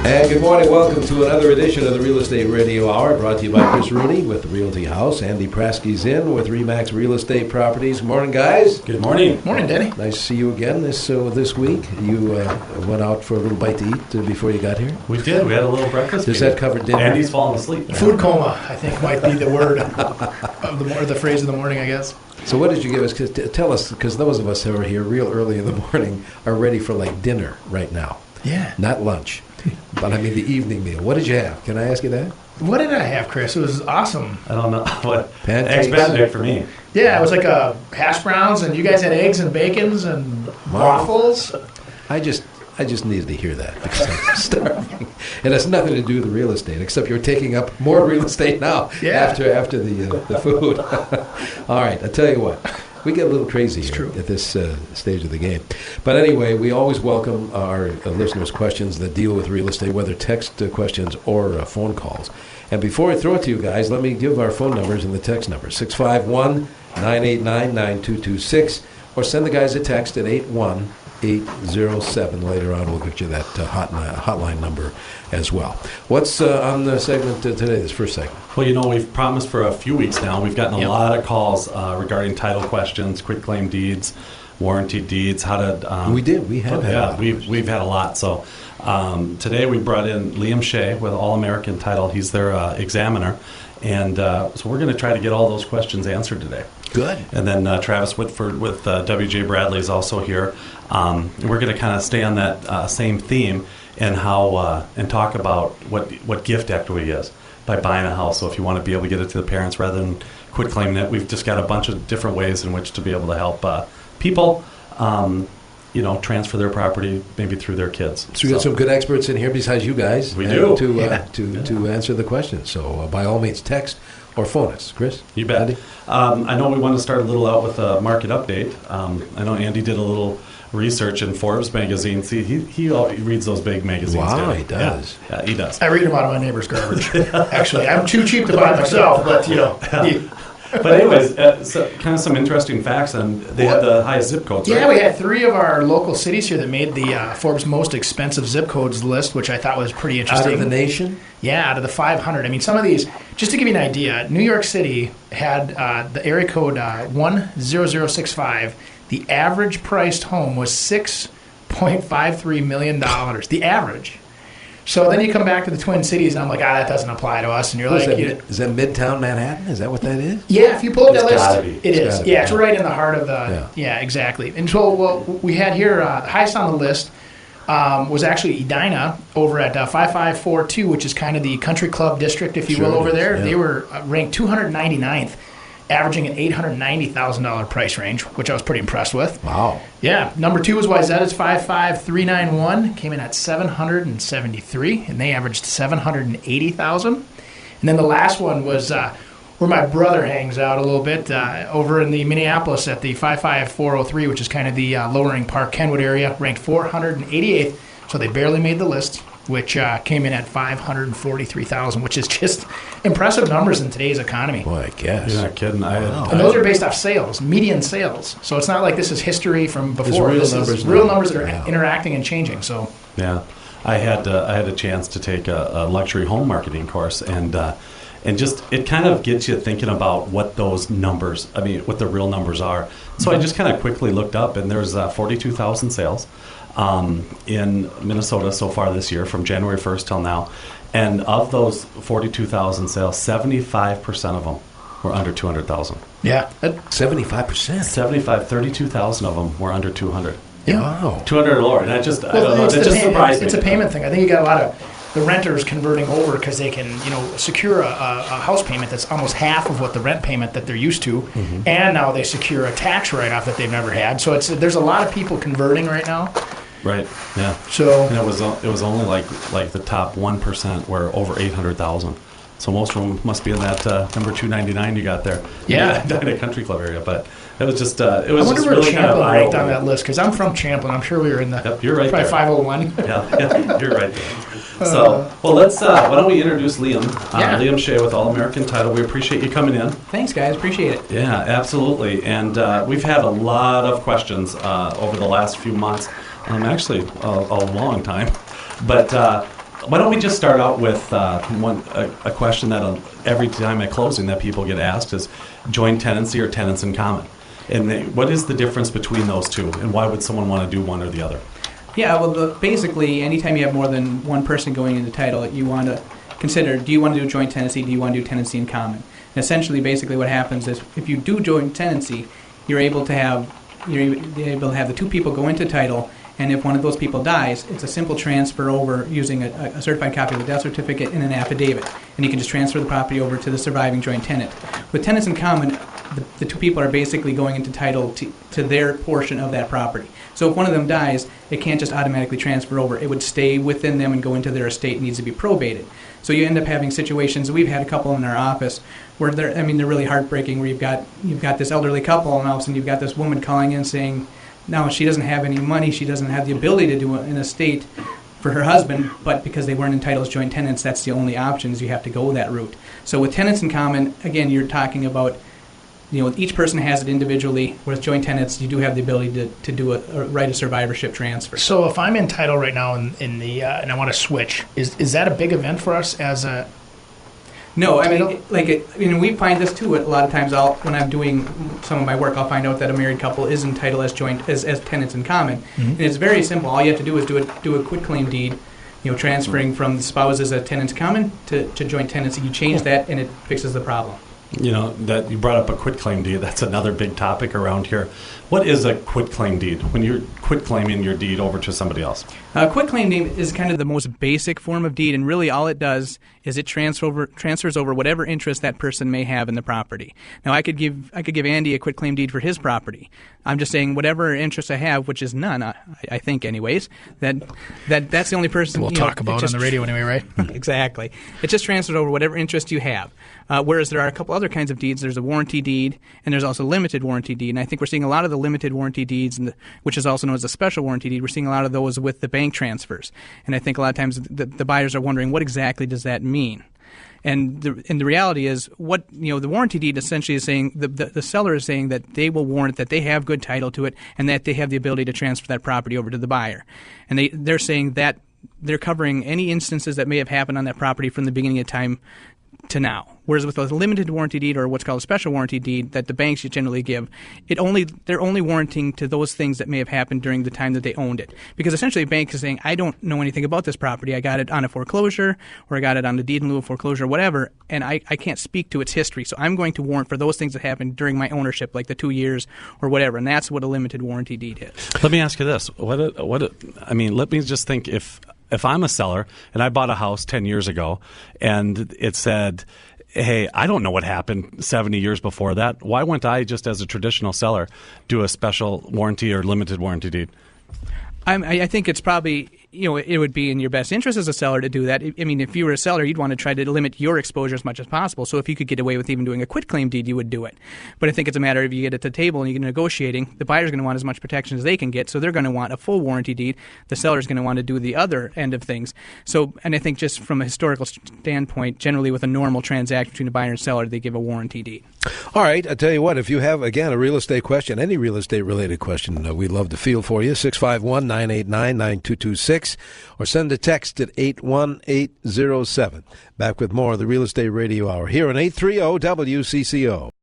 And good morning. Welcome to another edition of the Real Estate Radio Hour, brought to you by Chris Rooney with the Realty House. Andy Prasky's in with RE/MAX Real Estate Properties. Morning, guys. Good morning. Morning, Danny. Nice to see you again this week. You went out for a little bite to eat before you got here? We did. We had a little breakfast. Does that cover dinner? Andy's falling asleep. Food coma, I think, might be the word of the phrase of the morning, I guess. So what did you give us? Tell us, because those of us who are here real early in the morning are ready for like dinner right now. Yeah. Not lunch, but I mean the evening meal. What did you have? Can I ask you that? What did I have, Chris? It was awesome. I don't know. What? Pancakes? Eggs Benedict for me. Yeah, it was like hash browns, and you guys had eggs and bacons and waffles. I just needed to hear that because I'm starving. It has nothing to do with the real estate, except you're taking up more real estate now after the food. All right, I tell you what. We get a little crazy here at this stage of the game. But anyway, we always welcome our listeners' questions that deal with real estate, whether text questions or phone calls. And before I throw it to you guys, let me give our phone numbers and the text number, 651-989-9226, or send the guys a text at 81807. Later on, we'll get you that hotline number as well. What's on the segment today, this first segment? Well, we've promised for a few weeks now. We've gotten a lot of calls regarding title questions, quitclaim deeds, warranty deeds, how to... We did. We have had a lot. We've had a lot. So today we brought in Liam Shay with All American Title. He's their examiner. And so we're going to try to get all those questions answered today. Good. And then Travis Whitford with W.J. Bradley is also here. We're going to kind of stay on that same theme and and talk about what gift equity is by buying a house. So if you want to be able to get it to the parents rather than quit claiming it, we've just got a bunch of different ways in which to be able to help people, transfer their property maybe through their kids. So we got some good experts in here besides you guys. We do. To answer the questions. So by all means, text or phone us. Chris? You bet. Andy? I know we want to start a little out with a market update. I know Andy did a little research in Forbes magazine. See, he reads those big magazines. Wow, he does. Yeah, he does. I read them out of my neighbor's garbage. Actually, I'm too cheap to buy it myself, but But anyways, so kind of some interesting facts, and they had the highest zip codes, right? Yeah, we had 3 of our local cities here that made the Forbes most expensive zip codes list, which I thought was pretty interesting. Out of the nation? Yeah, out of the 500. I mean, some of these, just to give you an idea, New York City had the area code 10065. The average priced home was $6.53 million. The average. So then you come back to the Twin Cities, and I'm like, that doesn't apply to us. And you're like, is that Midtown Manhattan? Is that what that is? Yeah, if you pull up that list, it is. Gotta be. Yeah, it's right in the heart of the. Yeah, exactly. And so what we had here, the highest on the list was actually Edina over at 5542, which is kind of the country club district, if you will, over there. Yeah. They were ranked 299th. Averaging an $890,000 price range, which I was pretty impressed with. Wow. Yeah. Number 2 was Wayzata's 55391, came in at 773, and they averaged 780,000. And then the last one was where my brother hangs out a little bit, over in the Minneapolis at the 55403, which is kind of the Lowering Park, Kenwood area, ranked 488th, so they barely made the list, which came in at 543,000, which is just impressive numbers in today's economy. Boy, I guess. You're not kidding. And those are based off sales, median sales. So it's not like this is history from before. This is real numbers that are interacting and changing. So yeah, I had a chance to take a luxury home marketing course, and just it kind of gets you thinking about what those numbers, what the real numbers are. So I just kind of quickly looked up, and there's 42,000 sales in Minnesota so far this year, from January 1st till now. And of those 42,000 sales, 75% of them were under 200,000. Yeah. 75%? 32,000 of them were under 200. Yeah. Wow. 200 or lower. And I don't know, that just surprised me. It's a payment thing. I think you got a lot of the renters converting over because they can, secure a house payment that's almost half of what the rent payment that they're used to, and now they secure a tax write-off that they've never had. So there's a lot of people converting right now. Right. Yeah. So and it was only like the top 1% were over 800,000. So most of them must be in that number 299 you got there. Yeah. In a country club area, but it was just I wonder just where really Champlin kind of ranked on that list, because I'm from Champlin. I'm sure we were in the you're right probably there. 501. Yeah, you're right there. So, well, let's why don't we introduce Liam? Liam Shay with All American Title. We appreciate you coming in. Thanks, guys. Appreciate it. Yeah, absolutely. And we've had a lot of questions over the last few months. Actually, a long time. But why don't we just start out with a question that every time at closing that people get asked is joint tenancy or tenants in common? And what is the difference between those two, and why would someone want to do one or the other? Yeah, well, basically, anytime you have more than one person going into title, you want to consider, do you want to do joint tenancy, do you want to do tenancy in common? And essentially, basically what happens is if you do joint tenancy, you're able to have the two people go into title, and if one of those people dies, it's a simple transfer over using a certified copy of the death certificate and an affidavit, and you can just transfer the property over to the surviving joint tenant. With tenants in common, the two people are basically going into title to their portion of that property. So if one of them dies, it can't just automatically transfer over. It would stay within them and go into their estate. It needs to be probated. So you end up having situations. We've had a couple in our office where they're really heartbreaking. Where you've got this elderly couple, and all of a sudden you've got this woman calling in saying, no, she doesn't have any money. She doesn't have the ability to do an estate for her husband, but because they weren't entitled as joint tenants, that's the only option, is you have to go that route. So with tenants in common, again, you're talking about, each person has it individually. With joint tenants, you do have the ability to do a right of survivorship transfer. So if I'm in title right now in the and I want to switch, is that a big event for us as a? No, we find this too. A lot of times, when I'm doing some of my work, I'll find out that a married couple is entitled as tenants in common, and it's very simple. All you have to do is do a quitclaim deed, transferring from the spouses as tenants common to joint tenancy. You change that, and it fixes the problem. That you brought up a quitclaim deed. That's another big topic around here. What is a quitclaim deed? When you're quitclaiming your deed over to somebody else? A quitclaim deed is kind of the most basic form of deed, and really all it does is it transfers over whatever interest that person may have in the property. Now, I could give Andy a quitclaim deed for his property. I'm just saying whatever interest I have, which is none, I think, anyways. That's the only person we'll talk about on the radio anyway, right? Exactly. It just transfers over whatever interest you have. Whereas there are a couple other kinds of deeds. There's a warranty deed, and there's also a limited warranty deed. And I think we're seeing a lot of the limited warranty deeds, which is also known as a special warranty deed. We're seeing a lot of those with the bank transfers. And I think a lot of times the buyers are wondering, what exactly does that mean? And the reality is, what the warranty deed essentially is saying, the seller is saying that they will warrant that they have good title to it and that they have the ability to transfer that property over to the buyer. And they're saying that they're covering any instances that may have happened on that property from the beginning of time to now. Whereas with a limited warranty deed, or what's called a special warranty deed that the banks generally give, they're only warranting to those things that may have happened during the time that they owned it. Because essentially a bank is saying, I don't know anything about this property. I got it on a foreclosure, or I got it on the deed in lieu of foreclosure, whatever, and I can't speak to its history. So I'm going to warrant for those things that happened during my ownership, like the 2 years or whatever. And that's what a limited warranty deed is. Let me ask you this. Let me just think, if I'm a seller and I bought a house 10 years ago and it said, hey, I don't know what happened 70 years before that. Why wouldn't I, just as a traditional seller, do a special warranty or limited warranty deed? I think it's probably, it would be in your best interest as a seller to do that. I mean, if you were a seller, you'd want to try to limit your exposure as much as possible. So if you could get away with even doing a quitclaim deed, you would do it. But I think it's a matter of, you get it to the table and you get negotiating, the buyer's going to want as much protection as they can get, so they're going to want a full warranty deed. The seller's going to want to do the other end of things. So, and I think just from a historical standpoint, generally with a normal transaction between a buyer and seller, they give a warranty deed. All right, I tell you what, if you have, again, a real estate question, any real estate-related question, we'd love to field for you, 651-989-9226, or send a text at 81807. Back with more of the Real Estate Radio Hour here on 830 WCCO.